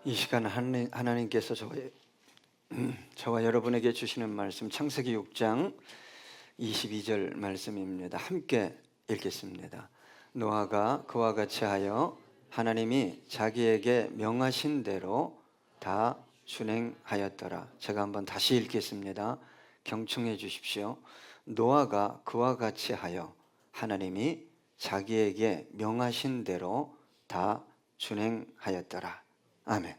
이 시간 하나님께서 저와 여러분에게 주시는 말씀 창세기 6장 22절 말씀입니다. 함께 읽겠습니다. 노아가 그와 같이 하여 하나님이 자기에게 명하신 대로 다 준행하였더라. 제가 한번 다시 읽겠습니다. 경청해 주십시오. 노아가 그와 같이 하여 하나님이 자기에게 명하신 대로 다 준행하였더라. 아멘.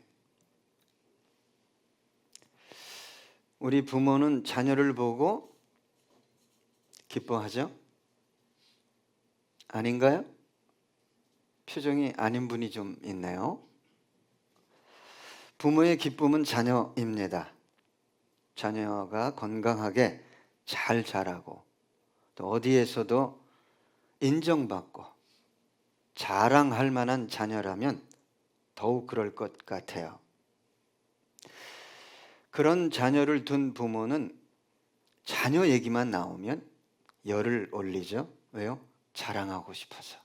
우리 부모는 자녀를 보고 기뻐하죠? 아닌가요? 표정이 아닌 분이 좀 있네요. 부모의 기쁨은 자녀입니다. 자녀가 건강하게 잘 자라고 또 어디에서도 인정받고 자랑할 만한 자녀라면 더욱 그럴 것 같아요. 그런 자녀를 둔 부모는 자녀 얘기만 나오면 열을 올리죠. 왜요? 자랑하고 싶어서.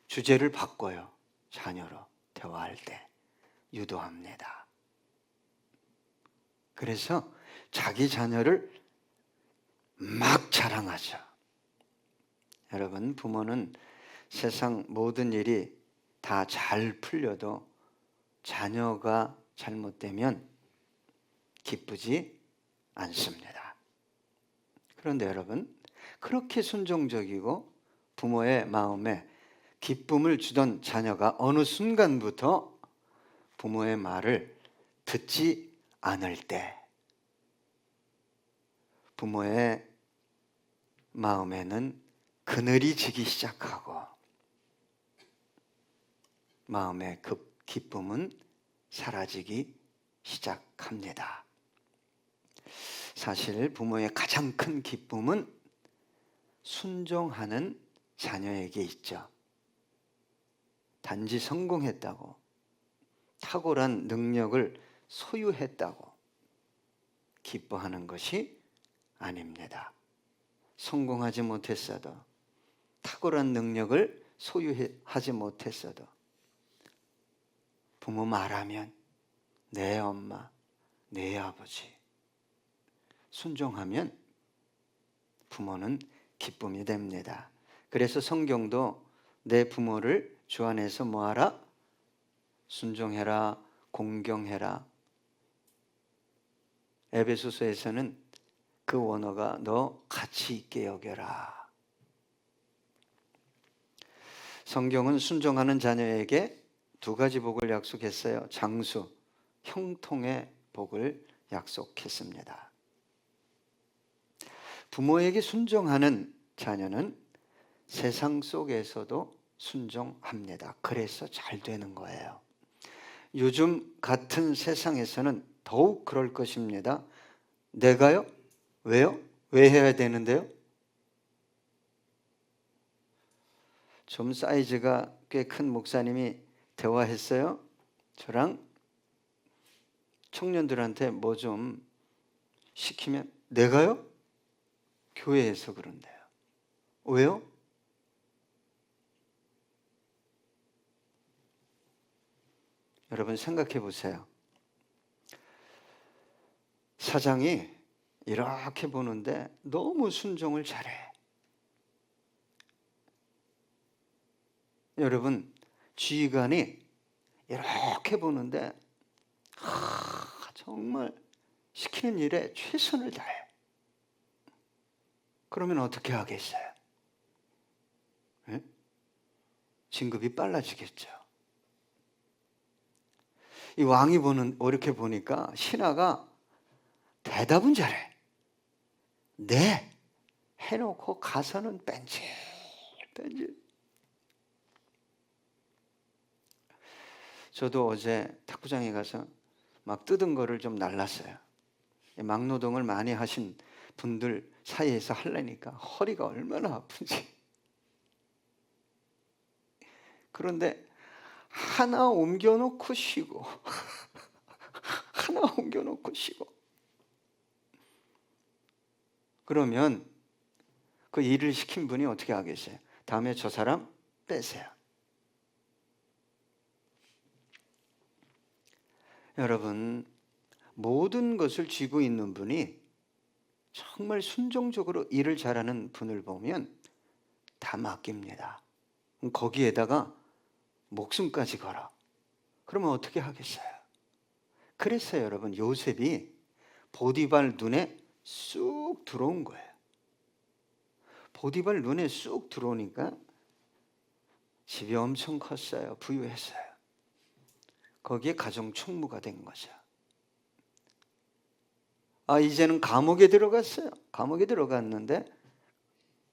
주제를 바꿔요. 자녀로 대화할 때 유도합니다. 그래서 자기 자녀를 막 자랑하죠. 여러분, 부모는 세상 모든 일이 다 잘 풀려도 자녀가 잘못되면 기쁘지 않습니다. 그런데 여러분, 그렇게 순종적이고 부모의 마음에 기쁨을 주던 자녀가 어느 순간부터 부모의 말을 듣지 않을 때 부모의 마음에는 그늘이 지기 시작하고 마음의 기쁨은 사라지기 시작합니다. 사실 부모의 가장 큰 기쁨은 순종하는 자녀에게 있죠. 단지 성공했다고, 탁월한 능력을 소유했다고 기뻐하는 것이 아닙니다. 성공하지 못했어도, 탁월한 능력을 소유하지 못했어도 부모 말하면 내 엄마, 내 아버지 순종하면 부모는 기쁨이 됩니다. 그래서 성경도 내 부모를 주 안에서 뭐하라? 순종해라, 공경해라. 에베소서에서는 그 원어가 너 가치 있게 여겨라. 성경은 순종하는 자녀에게 두 가지 복을 약속했어요. 장수, 형통의 복을 약속했습니다. 부모에게 순종하는 자녀는 세상 속에서도 순종합니다. 그래서 잘 되는 거예요. 요즘 같은 세상에서는 더욱 그럴 것입니다. 내가요? 왜요? 왜 해야 되는데요? 좀 사이즈가 꽤 큰 목사님이 대화했어요. 저랑 청년들한테 뭐 좀 시키면 내가요? 교회에서 그런대요. 왜요? 여러분 생각해 보세요. 사장이 이렇게 보는데 너무 순종을 잘해. 여러분 지휘관이 이렇게 보는데 정말 시키는 일에 최선을 다해. 그러면 어떻게 하겠어요? 네? 진급이 빨라지겠죠. 이 왕이 이렇게 보니까 신하가 대답은 잘해. 네, 해놓고 가서는 뺀질. 저도 어제 탁구장에 가서 막 뜯은 거를 좀 날랐어요. 막노동을 많이 하신 분들 사이에서 하려니까 허리가 얼마나 아픈지. 그런데 하나 옮겨놓고 쉬고 하나 옮겨놓고 쉬고 그러면 그 일을 시킨 분이 어떻게 하겠어요? 다음에 저 사람 빼세요. 여러분, 모든 것을 쥐고 있는 분이 정말 순종적으로 일을 잘하는 분을 보면 다 맡깁니다. 거기에다가 목숨까지 걸어. 그러면 어떻게 하겠어요? 그래서 여러분, 요셉이 보디발 눈에 쑥 들어온 거예요. 보디발 눈에 쑥 들어오니까 집이 엄청 컸어요. 부유했어요. 거기에 가정 총무가 된 거죠. 이제는 감옥에 들어갔어요. 감옥에 들어갔는데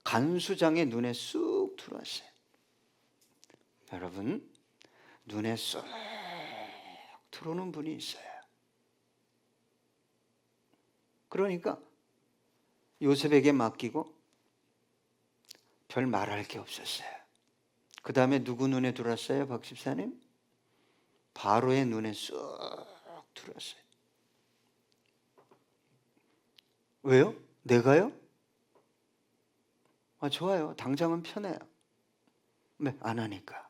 간수장의 눈에 쑥 들어왔어요. 여러분, 눈에 쑥 들어오는 분이 있어요. 그러니까 요셉에게 맡기고 별 말할 게 없었어요. 그 다음에 누구 눈에 들어왔어요, 박 집사님? 바로의 눈에 쑥 들어왔어요. 왜요? 내가요? 좋아요. 당장은 편해요. 네, 안 하니까.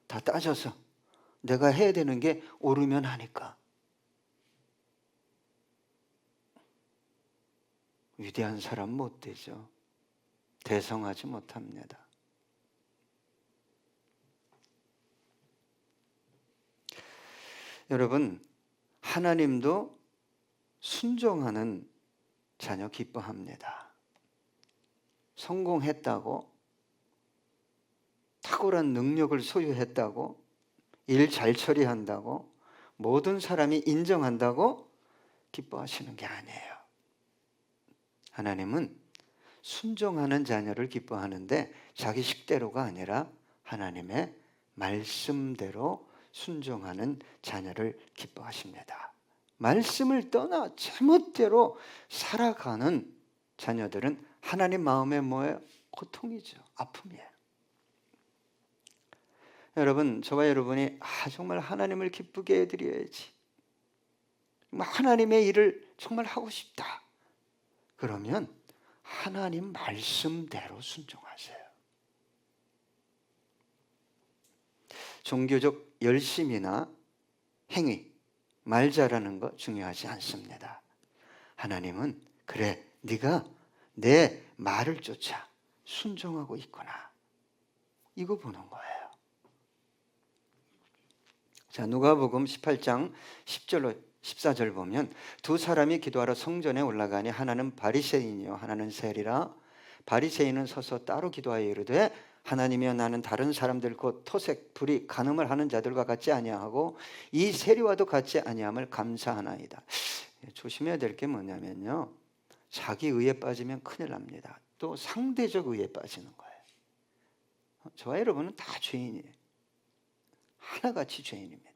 다 따져서 내가 해야 되는 게 옳으면 하니까. 위대한 사람 못 되죠. 대성하지 못합니다. 여러분, 하나님도 순종하는 자녀 기뻐합니다. 성공했다고, 탁월한 능력을 소유했다고, 일 잘 처리한다고, 모든 사람이 인정한다고 기뻐하시는 게 아니에요. 하나님은 순종하는 자녀를 기뻐하는데 자기 식대로가 아니라 하나님의 말씀대로 순종하는 자녀를 기뻐하십니다. 말씀을 떠나 제멋대로 살아가는 자녀들은 하나님 마음에 뭐예요? 고통이죠. 아픔이에요. 여러분, 저와 여러분이 정말 하나님을 기쁘게 해드려야지, 하나님의 일을 정말 하고 싶다, 그러면 하나님 말씀대로 순종하세요. 종교적 열심이나 행위, 말 잘하는 거 중요하지 않습니다. 하나님은 그래, 네가 내 말을 쫓아 순종하고 있구나, 이거 보는 거예요. 자, 누가복음 18장 10절로 14절 보면 두 사람이 기도하러 성전에 올라가니 하나는 바리새인이요 하나는 세리라. 바리새인은 서서 따로 기도하여 이르되 하나님이여, 나는 다른 사람들 곧 토색, 불의, 간음을 하는 자들과 같지 아니하고 이 세리와도 같지 아니함을 감사하나이다. 조심해야 될 게 뭐냐면요, 자기 의에 빠지면 큰일 납니다. 또 상대적 의에 빠지는 거예요. 저와 여러분은 다 죄인이에요. 하나같이 죄인입니다.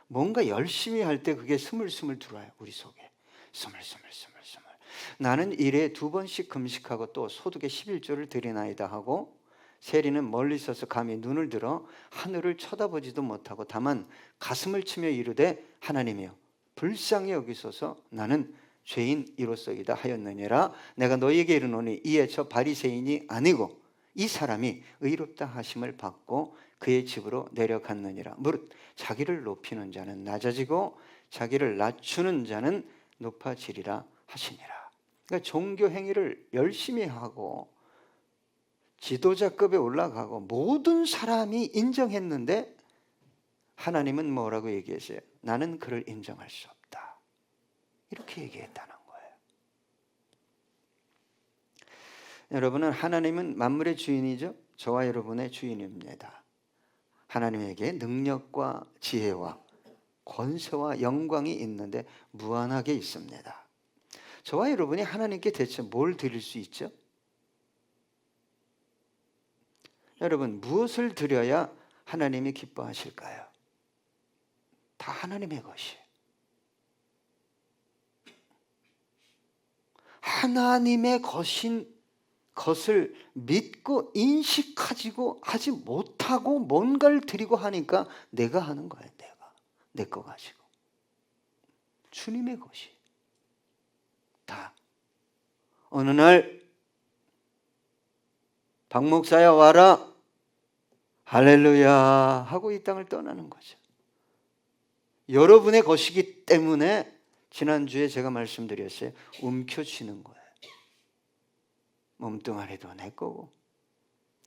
뭔가 열심히 할 때 그게 스물스물 들어와요. 우리 속에 스물스물. 나는 일에 2번씩 금식하고 또 소득의 11조를 드리나이다 하고, 세리는 멀리 서서 감히 눈을 들어 하늘을 쳐다보지도 못하고 다만 가슴을 치며 이르되 하나님이여, 불쌍히 여기소서, 나는 죄인 이로소이다 하였느니라. 내가 너희에게 이르노니 이에 저 바리새인이 아니고 이 사람이 의롭다 하심을 받고 그의 집으로 내려갔느니라. 무릇 자기를 높이는 자는 낮아지고 자기를 낮추는 자는 높아지리라 하시니라. 그러니까 종교 행위를 열심히 하고 지도자급에 올라가고 모든 사람이 인정했는데 하나님은 뭐라고 얘기했어요? 나는 그를 인정할 수 없다, 이렇게 얘기했다는 거예요. 여러분은, 하나님은 만물의 주인이죠. 저와 여러분의 주인입니다. 하나님에게 능력과 지혜와 권세와 영광이 있는데 무한하게 있습니다. 저와 여러분이 하나님께 대체 뭘 드릴 수 있죠? 여러분, 무엇을 드려야 하나님이 기뻐하실까요? 다 하나님의 것이에요. 하나님의 것인 것을 믿고 인식하지고 하지 못하고 뭔가를 드리고 하니까 내가 하는 거예요. 내 거 가지고. 주님의 것이 다. 어느 날 박 목사야 와라, 할렐루야 하고 이 땅을 떠나는 거죠. 여러분의 것이기 때문에 지난주에 제가 말씀드렸어요. 움켜쥐는 거예요. 몸뚱아리도 내 거고,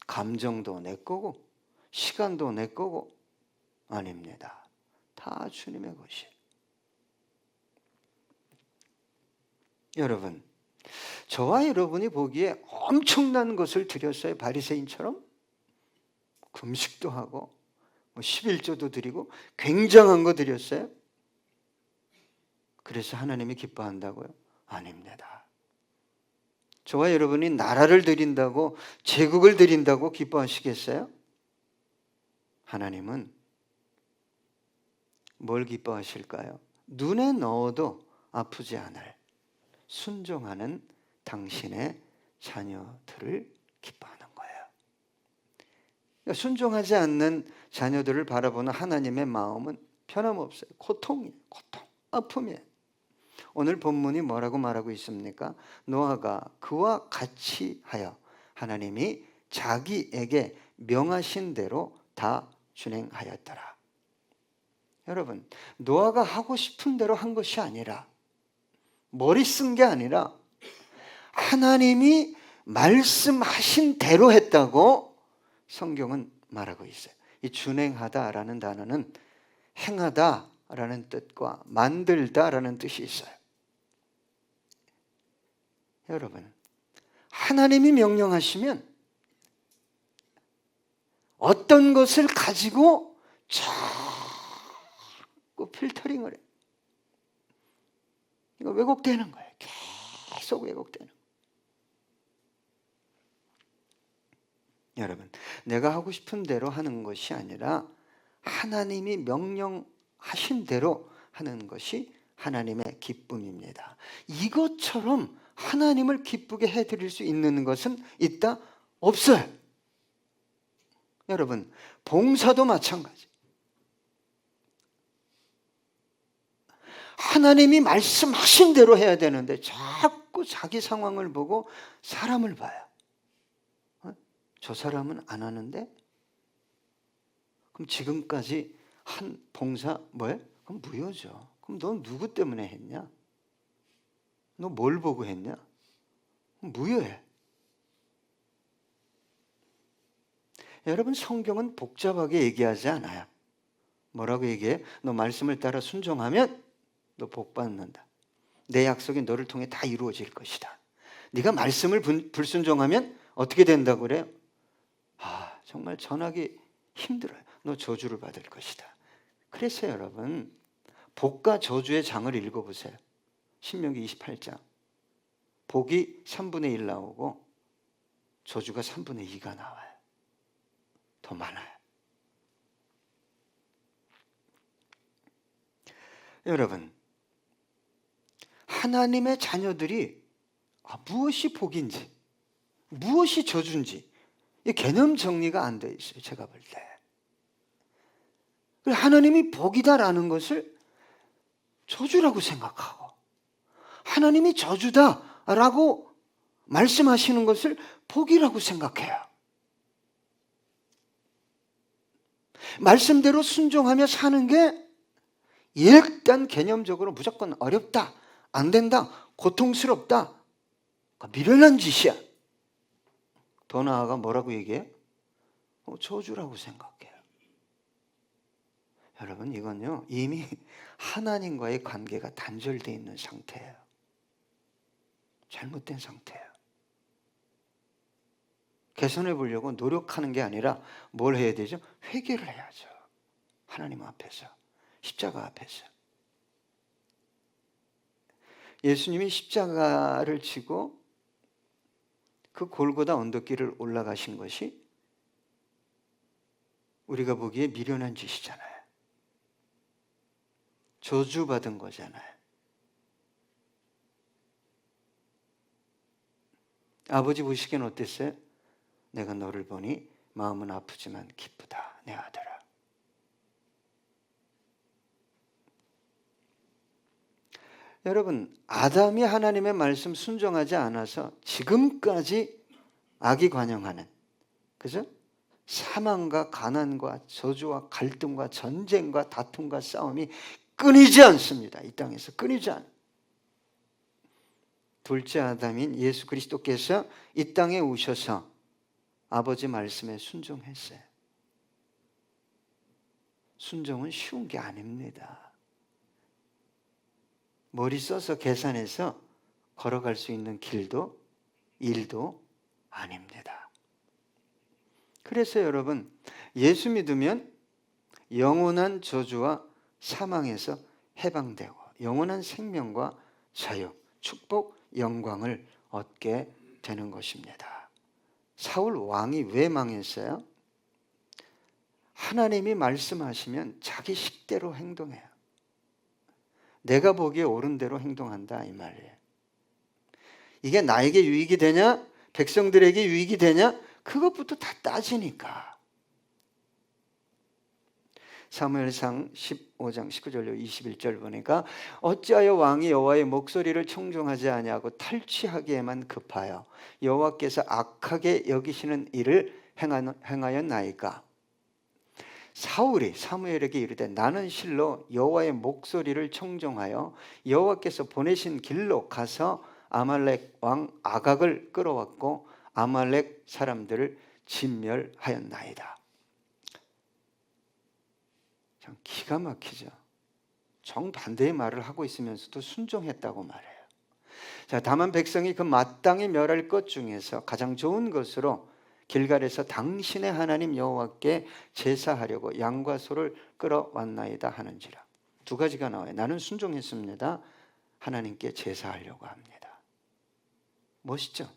감정도 내 거고, 시간도 내 거고. 아닙니다. 다 주님의 것이에요. 여러분, 저와 여러분이 보기에 엄청난 것을 드렸어요. 바리새인처럼 금식도 하고 11조도 드리고 굉장한 거 드렸어요. 그래서 하나님이 기뻐한다고요? 아닙니다. 저와 여러분이 나라를 드린다고, 제국을 드린다고 기뻐하시겠어요? 하나님은 뭘 기뻐하실까요? 눈에 넣어도 아프지 않을 순종하는 당신의 자녀들을 기뻐하는 거예요. 그러니까 순종하지 않는 자녀들을 바라보는 하나님의 마음은 변함없어요. 고통이에요. 고통, 아픔이에요. 오늘 본문이 뭐라고 말하고 있습니까? 노아가 그와 같이 하여 하나님이 자기에게 명하신 대로 다 준행하였더라. 여러분, 노아가 하고 싶은 대로 한 것이 아니라, 머리 쓴 게 아니라 하나님이 말씀하신 대로 했다고 성경은 말하고 있어요. 이 준행하다라는 단어는 행하다라는 뜻과 만들다라는 뜻이 있어요. 여러분, 하나님이 명령하시면 어떤 것을 가지고 자꾸 필터링을 해요. 이거 왜곡되는 거예요. 계속 왜곡되는 거예요. 여러분, 내가 하고 싶은 대로 하는 것이 아니라 하나님이 명령하신 대로 하는 것이 하나님의 기쁨입니다. 이것처럼 하나님을 기쁘게 해드릴 수 있는 것은 있다? 없어요. 여러분, 봉사도 마찬가지. 하나님이 말씀하신 대로 해야 되는데 자꾸 자기 상황을 보고 사람을 봐요. 저 사람은 안 하는데? 그럼 지금까지 한 봉사 뭐예요? 그럼 무효죠. 그럼 넌 누구 때문에 했냐? 너 뭘 보고 했냐? 무효해. 여러분, 성경은 복잡하게 얘기하지 않아요. 뭐라고 얘기해? 너 말씀을 따라 순종하면 너 복 받는다. 내 약속이 너를 통해 다 이루어질 것이다. 네가 말씀을 불순종하면 어떻게 된다고 그래요? 정말 전하기 힘들어요. 너 저주를 받을 것이다. 그래서 여러분, 복과 저주의 장을 읽어보세요. 신명기 28장. 복이 3분의 1 나오고 저주가 3분의 2가 나와요. 더 많아요. 여러분, 하나님의 자녀들이 무엇이 복인지, 무엇이 저주인지 이 개념 정리가 안 돼 있어요. 제가 볼 때. 하나님이 복이다라는 것을 저주라고 생각하고, 하나님이 저주다라고 말씀하시는 것을 복이라고 생각해요. 말씀대로 순종하며 사는 게 일단 개념적으로 무조건 어렵다, 안 된다, 고통스럽다, 미련한 짓이야. 더 나아가 뭐라고 얘기해요? 저주라고 생각해요. 여러분, 이건요 이미 하나님과의 관계가 단절되어 있는 상태예요. 잘못된 상태예요. 개선해 보려고 노력하는 게 아니라 뭘 해야 되죠? 회개를 해야죠. 하나님 앞에서, 십자가 앞에서. 예수님이 십자가를 지고 그 골고다 언덕길을 올라가신 것이 우리가 보기에 미련한 짓이잖아요. 저주받은 거잖아요. 아버지 보시기엔 어땠어요? 내가 너를 보니 마음은 아프지만 기쁘다, 내 아들아. 여러분, 아담이 하나님의 말씀 순종하지 않아서 지금까지 악이 관영하는, 그죠? 사망과 가난과 저주와 갈등과 전쟁과 다툼과 싸움이 끊이지 않습니다. 이 땅에서 끊이지 않아요. 둘째 아담인 예수 그리스도께서 이 땅에 오셔서 아버지 말씀에 순종했어요. 순종은 쉬운 게 아닙니다. 머리 써서 계산해서 걸어갈 수 있는 길도 일도 아닙니다. 그래서 여러분, 예수 믿으면 영원한 저주와 사망에서 해방되고 영원한 생명과 자유, 축복, 영광을 얻게 되는 것입니다. 사울 왕이 왜 망했어요? 하나님이 말씀하시면 자기 식대로 행동해요. 내가 보기에 옳은 대로 행동한다 이 말이에요. 이게 나에게 유익이 되냐? 백성들에게 유익이 되냐? 그것부터 다 따지니까. 사무엘상 15장 19절로 21절 보니까 어찌하여 왕이 여호와의 목소리를 청종하지 아니하고 탈취하기에만 급하여 여호와께서 악하게 여기시는 일을 행하였나이까. 사울이 사무엘에게 이르되 나는 실로 여호와의 목소리를 청종하여 여호와께서 보내신 길로 가서 아말렉 왕 아각을 끌어왔고 아말렉 사람들을 진멸하였나이다. 참 기가 막히죠. 정반대의 말을 하고 있으면서도 순종했다고 말해요. 자, 다만 백성이 그 마땅히 멸할 것 중에서 가장 좋은 것으로 길갈에서 당신의 하나님 여호와께 제사하려고 양과 소를 끌어왔나이다 하는지라. 두 가지가 나와요. 나는 순종했습니다. 하나님께 제사하려고 합니다. 멋있죠?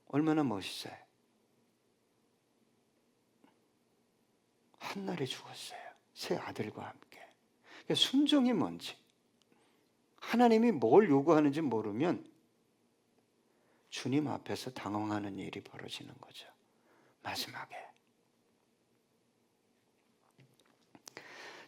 얼마나 멋있어요. 한날에 죽었어요. 세 아들과 함께. 그러니까 순종이 뭔지, 하나님이 뭘 요구하는지 모르면 주님 앞에서 당황하는 일이 벌어지는 거죠. 마지막에.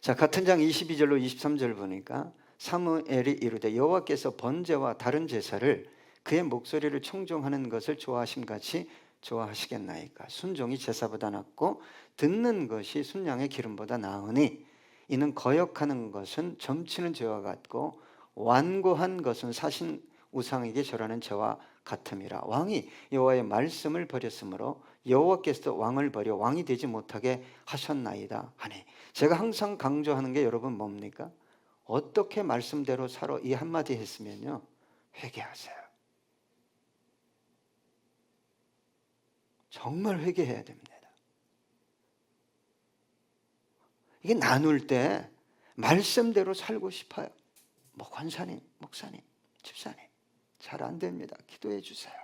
자, 같은 장 22절로 23절 보니까 사무엘이 이르되 여호와께서 번제와 다른 제사를 그의 목소리를 청종하는 것을 좋아하심같이 좋아하시겠나이까. 순종이 제사보다 낫고 듣는 것이 순양의 기름보다 나으니 이는 거역하는 것은 점치는 죄와 같고 완고한 것은 사신 우상에게 절하는 죄와 같음이라. 왕이 여호와의 말씀을 버렸으므로 여호와께서도 왕을 버려 왕이 되지 못하게 하셨나이다 하니, 제가 항상 강조하는 게 여러분 뭡니까? 어떻게 말씀대로 살아, 이 한마디 했으면요, 회개하세요. 정말 회개해야 됩니다. 이게 나눌 때 말씀대로 살고 싶어요. 뭐 권사님, 목사님, 집사님 잘 안 됩니다. 기도해 주세요.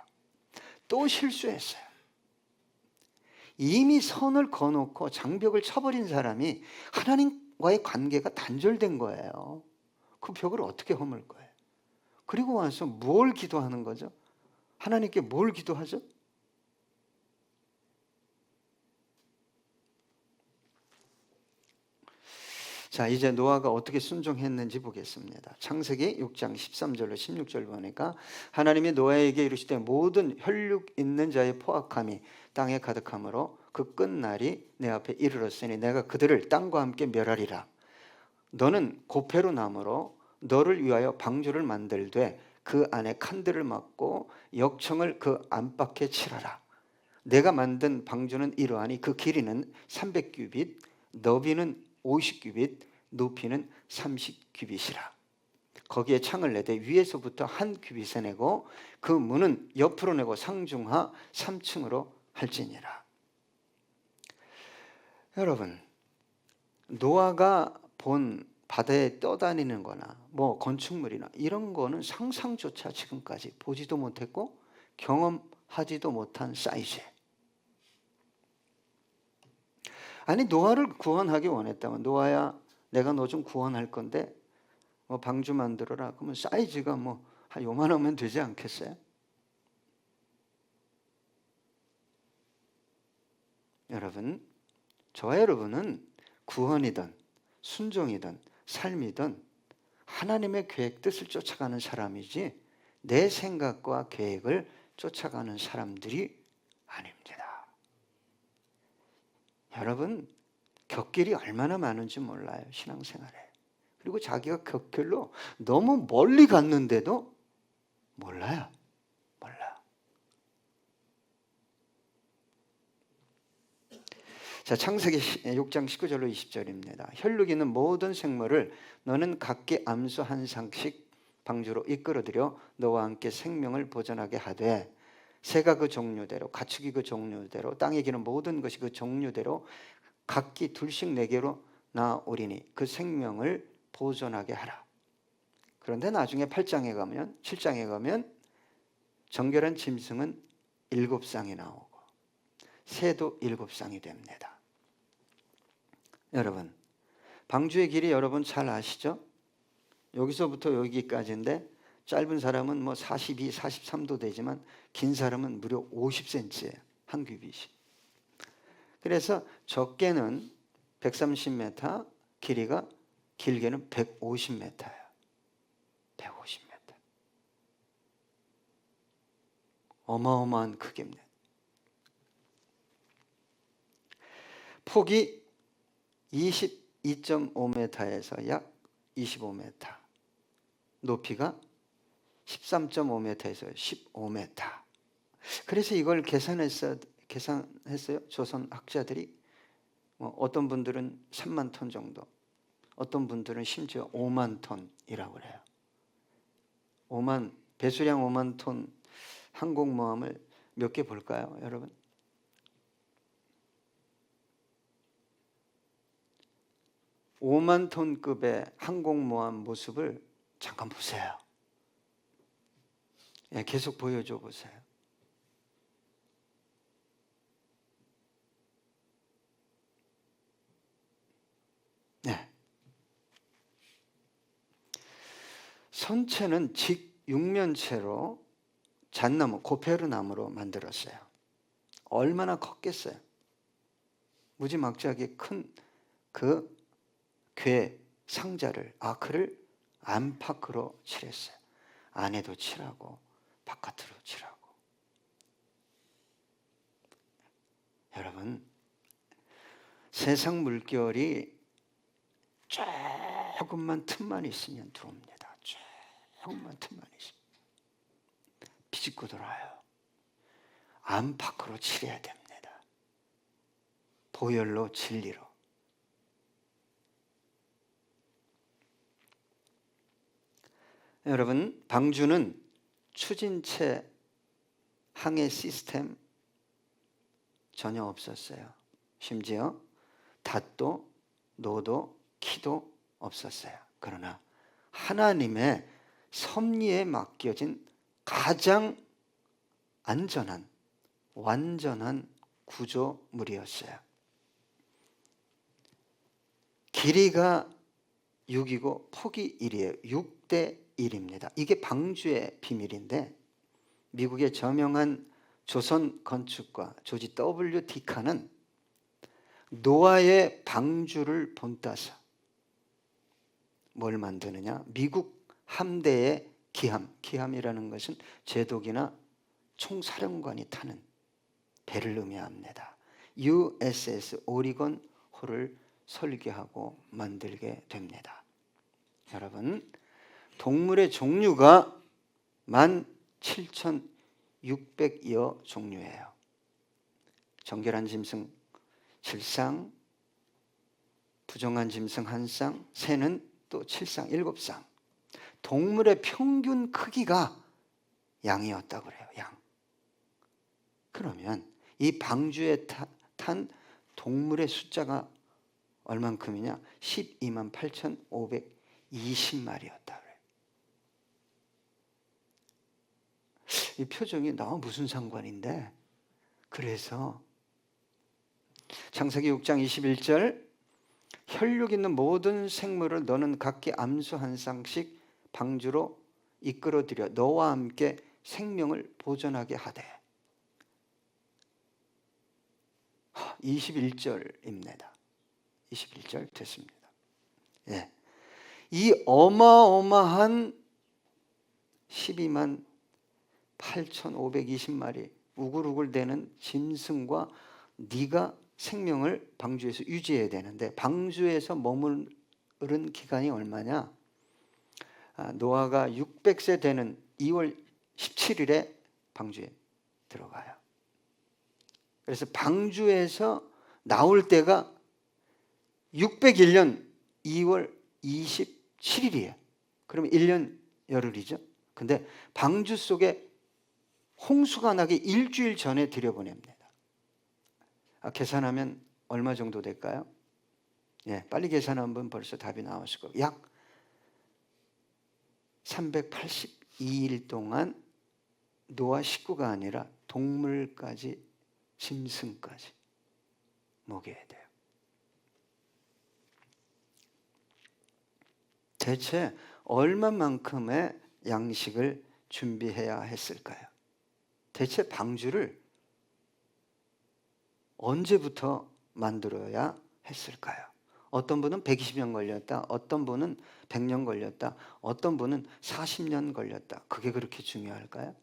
또 실수했어요. 이미 선을 거놓고 장벽을 쳐버린 사람이 하나님과의 관계가 단절된 거예요. 그 벽을 어떻게 허물 거예요? 그리고 와서 뭘 기도하는 거죠? 하나님께 뭘 기도하죠? 자, 이제 노아가 어떻게 순종했는지 보겠습니다. 창세기 6장 13절로 16절 보니까 하나님이 노아에게 이르시되 모든 혈육 있는 자의 포악함이 땅에 가득하므로 그 끝날이 내 앞에 이르렀으니 내가 그들을 땅과 함께 멸하리라. 너는 고페로 나무로 너를 위하여 방주를 만들되 그 안에 칸들을 막고 역청을 그 안팎에 칠하라. 내가 만든 방주는 이러하니 그 길이는 300규빗, 너비는 50규빗, 높이는 30규빗이라. 거기에 창을 내되 위에서부터 한 규빗에 내고 그 문은 옆으로 내고 상중하 3층으로 할지니라. 여러분, 노아가 본 바다에 떠다니는 거나 뭐 건축물이나 이런 거는 상상조차 지금까지 보지도 못했고 경험하지도 못한 사이즈예요. 아니, 노아를 구원하기 원했다면, 노아야 내가 너 좀 구원할 건데 뭐 방주 만들어라. 그러면 사이즈가 뭐 한 요만하면 되지 않겠어요? 여러분, 저와 여러분은 구원이든 순종이든 삶이든 하나님의 계획 뜻을 쫓아가는 사람이지 내 생각과 계획을 쫓아가는 사람들이 아닙니다. 여러분, 곁길이 얼마나 많은지 몰라요, 신앙생활에. 그리고 자기가 곁길로 너무 멀리 갔는데도 몰라요. 몰라. 자, 창세기 6장 19절로 20절입니다. 혈육 있는 모든 생물을 너는 각기 암수 한 쌍씩 방주로 이끌어들여 너와 함께 생명을 보존하게 하되 새가 그 종류대로 가축이 그 종류대로 땅에 기는 모든 것이 그 종류대로 각기 둘씩 내게로 나오리니 그 생명을 보존하게 하라. 그런데 나중에 8장에 가면 7장에 가면 정결한 짐승은 7쌍이 나오고 새도 7쌍이 됩니다. 여러분, 방주의 길이 여러분 잘 아시죠? 여기서부터 여기까지인데 짧은 사람은 뭐 42, 43도 되지만 긴 사람은 무려 50cm예요. 한 규빗이. 그래서 적게는 130m, 길이가 길게는 150m예요. 150m. 어마어마한 크기입니다. 폭이 22.5m에서 약 25m, 높이가 13.5m에서 15m. 그래서 이걸 계산했어요. 조선 학자들이. 어떤 분들은 3만 톤 정도, 어떤 분들은 심지어 5만 톤이라고 그래요. 배수량 5만 톤 항공모함을 몇 개 볼까요, 여러분? (5만) 톤급의 항공모함 모습을 잠깐 보세요. 계속 보여줘 보세요. 네. 선체는 직육면체로 잣나무, 고페르 나무로 만들었어요. 얼마나 컸겠어요? 무지막지하게 큰 그 괴 상자를, 아크를 안팎으로 칠했어요. 안에도 칠하고 바깥으로 칠하고. 여러분, 세상 물결이 조금만 틈만 있으면 들어옵니다. 조금만 틈만 있으면 비집고 들어와요. 안팎으로 칠해야 됩니다. 보혈로 진리로. 여러분, 방주는 추진체 항해 시스템 전혀 없었어요. 심지어 닷도 노도 키도 없었어요. 그러나 하나님의 섭리에 맡겨진 가장 안전한 완전한 구조물이었어요. 길이가 6이고 폭이 1이에요. 6대 1입니다. 이게 방주의 비밀인데, 미국의 저명한 조선 건축가 조지 W. 디카는 노아의 방주를 본따서 뭘 만드느냐? 미국 함대의 기함이라는 것은 제독이나 총사령관이 타는 배를 의미합니다. USS 오리건호를 설계하고 만들게 됩니다. 여러분, 동물의 종류가 17,600여 종류예요. 정결한 짐승 7쌍, 부정한 짐승 1쌍, 새는 또 7쌍, 7쌍. 동물의 평균 크기가 양이었다고 그래요. 양. 그러면 이 방주에 탄 동물의 숫자가 얼만큼이냐? 12만 8,520마리였다 그래요. 이 표정이 나와 무슨 상관인데? 그래서 창세기 6장 21절, 혈육 있는 모든 생물을 너는 각기 암수 한 쌍씩 방주로 이끌어들여 너와 함께 생명을 보존하게 하되. 21절입니다. 21절 됐습니다. 예. 이 어마어마한 12만 8,520마리 우글우글 대는 짐승과 네가 생명을 방주에서 유지해야 되는데 방주에서 머무른 기간이 얼마냐? 노아가 600세 되는 2월 17일에 방주에 들어가요. 그래서 방주에서 나올 때가 601년 2월 27일이에요. 그러면 1년 열흘이죠. 근데 방주 속에 홍수가 나기 일주일 전에 들여보냅니다. 계산하면 얼마 정도 될까요? 예, 빨리 계산하면 벌써 답이 나왔을 거예요. 약 382일 동안 노아 식구가 아니라 동물까지, 짐승까지 먹여야 돼요. 대체 얼마만큼의 양식을 준비해야 했을까요? 대체 방주를 언제부터 만들어야 했을까요? 어떤 분은 120년 걸렸다, 어떤 분은 100년 걸렸다, 어떤 분은 40년 걸렸다. 그게 그렇게 중요할까요?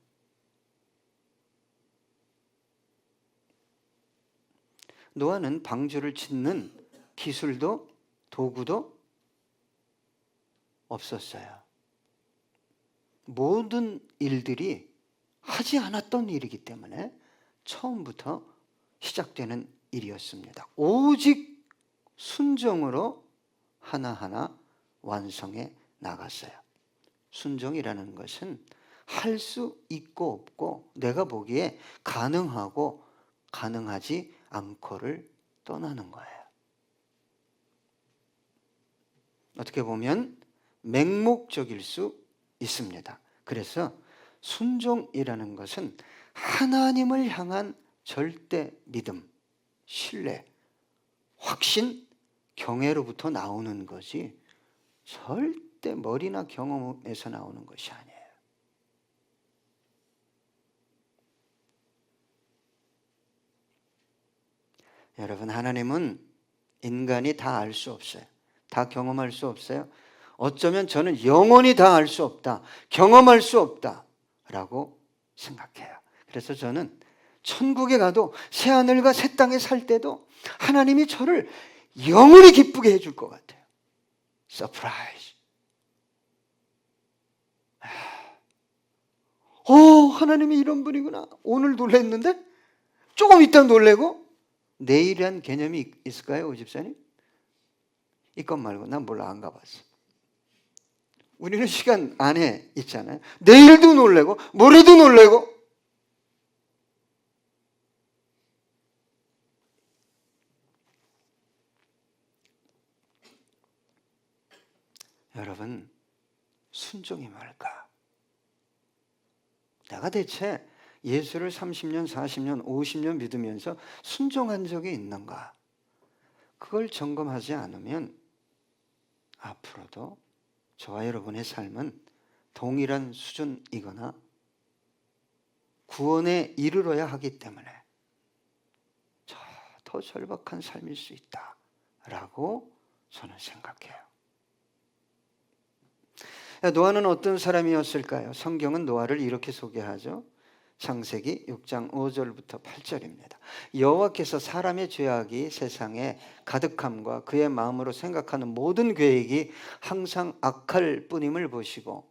노아는 방주를 짓는 기술도 도구도 없었어요. 모든 일들이 하지 않았던 일이기 때문에 처음부터 시작되는 일이었습니다. 오직 순종으로 하나하나 완성해 나갔어요. 순종이라는 것은 할 수 있고 없고 내가 보기에 가능하고 가능하지 않고를 떠나는 거예요. 어떻게 보면 맹목적일 수 있습니다. 그래서 순종이라는 것은 하나님을 향한 절대 믿음, 신뢰, 확신, 경외로부터 나오는 것이 절대 머리나 경험에서 나오는 것이 아니에요. 여러분, 하나님은 인간이 다 알 수 없어요. 다 경험할 수 없어요. 어쩌면 저는 영원히 다 알 수 없다, 경험할 수 없다 라고 생각해요. 그래서 저는 천국에 가도 새하늘과 새 땅에 살 때도 하나님이 저를 영원히 기쁘게 해줄 것 같아요. 서프라이즈. 하나님이 이런 분이구나. 오늘 놀랬는데 조금 있다 놀래고, 내일이란 개념이 있을까요, 오 집사님? 이것 말고 난 몰라, 안 가봤어. 우리는 시간 안에 있잖아요. 내일도 놀래고 모레도 놀래고. 여러분, 순종이 뭘까? 내가 대체 예수를 30년, 40년, 50년 믿으면서 순종한 적이 있는가? 그걸 점검하지 않으면 앞으로도 저와 여러분의 삶은 동일한 수준이거나 구원에 이르러야 하기 때문에 더 절박한 삶일 수 있다라고 저는 생각해요. 노아는 어떤 사람이었을까요? 성경은 노아를 이렇게 소개하죠. 창세기 6장 5절부터 8절입니다. 여호와께서 사람의 죄악이 세상에 가득함과 그의 마음으로 생각하는 모든 계획이 항상 악할 뿐임을 보시고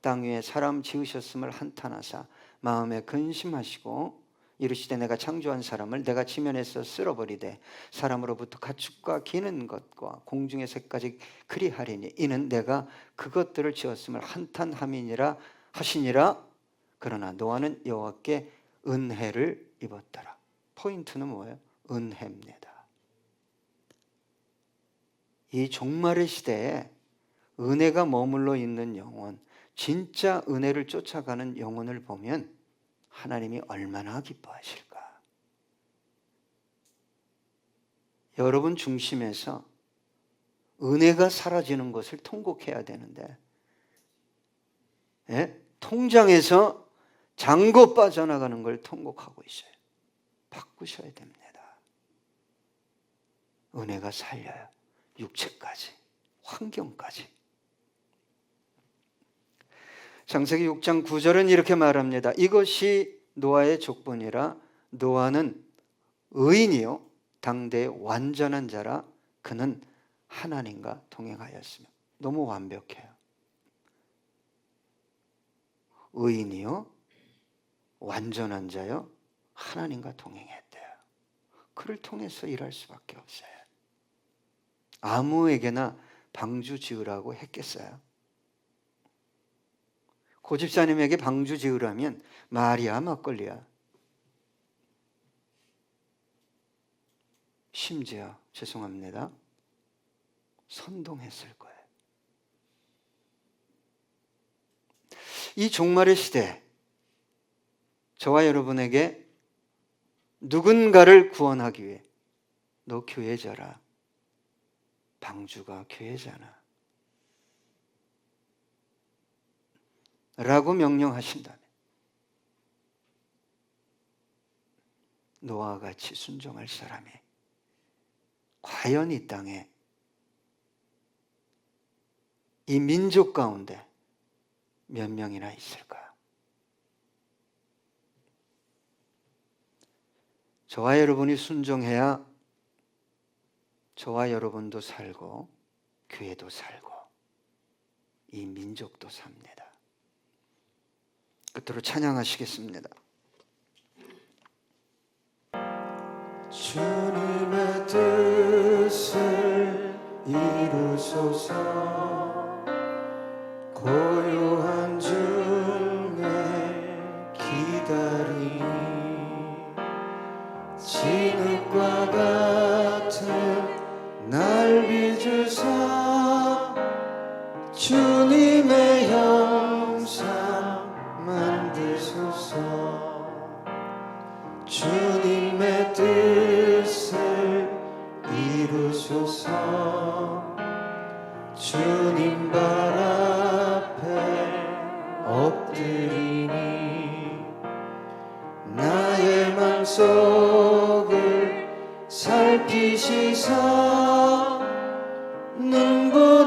땅 위에 사람 지으셨음을 한탄하사 마음에 근심하시고 이르시되 내가 창조한 사람을 내가 지면에서 쓸어버리되 사람으로부터 가축과 기는 것과 공중의 새까지 그리하리니 이는 내가 그것들을 지었음을 한탄함이니라 하시니라. 그러나 노아는 여호와께 은혜를 입었더라. 포인트는 뭐예요? 은혜입니다. 이 종말의 시대에 은혜가 머물러 있는 영혼, 진짜 은혜를 쫓아가는 영혼을 보면 하나님이 얼마나 기뻐하실까? 여러분 중심에서 은혜가 사라지는 것을 통곡해야 되는데, 통장에서 잔고 빠져나가는 걸 통곡하고 있어요. 바꾸셔야 됩니다. 은혜가 살려요. 육체까지, 환경까지. 창세기 6장 9절은 이렇게 말합니다. 이것이 노아의 족보니라. 노아는 의인이요 당대의 완전한 자라 그는 하나님과 동행하였으며. 너무 완벽해요. 의인이요 완전한 자요 하나님과 동행했대요. 그를 통해서 일할 수밖에 없어요. 아무에게나 방주 지으라고 했겠어요? 고집사님에게 방주 지으라면 말이야 막걸리야. 심지어 죄송합니다 선동했을 거예요. 이 종말의 시대 저와 여러분에게 누군가를 구원하기 위해 너 교회자라. 방주가 교회잖아 라고 명령하신다면 노아와 같이 순종할 사람이 과연 이 땅에 이 민족 가운데 몇 명이나 있을까? 저와 여러분이 순종해야 저와 여러분도 살고 교회도 살고 이 민족도 삽니다. 끝으로 찬양하시겠습니다. 주님의 뜻을 이루소서. 고요한 중에 기다리니 진흙과 같은 날 빚으사 주님의 형상 만드소서. 주님의 뜻을 이루소서. 주님 발 앞에 엎드리니 나의 맘속을 살피시사 눈부신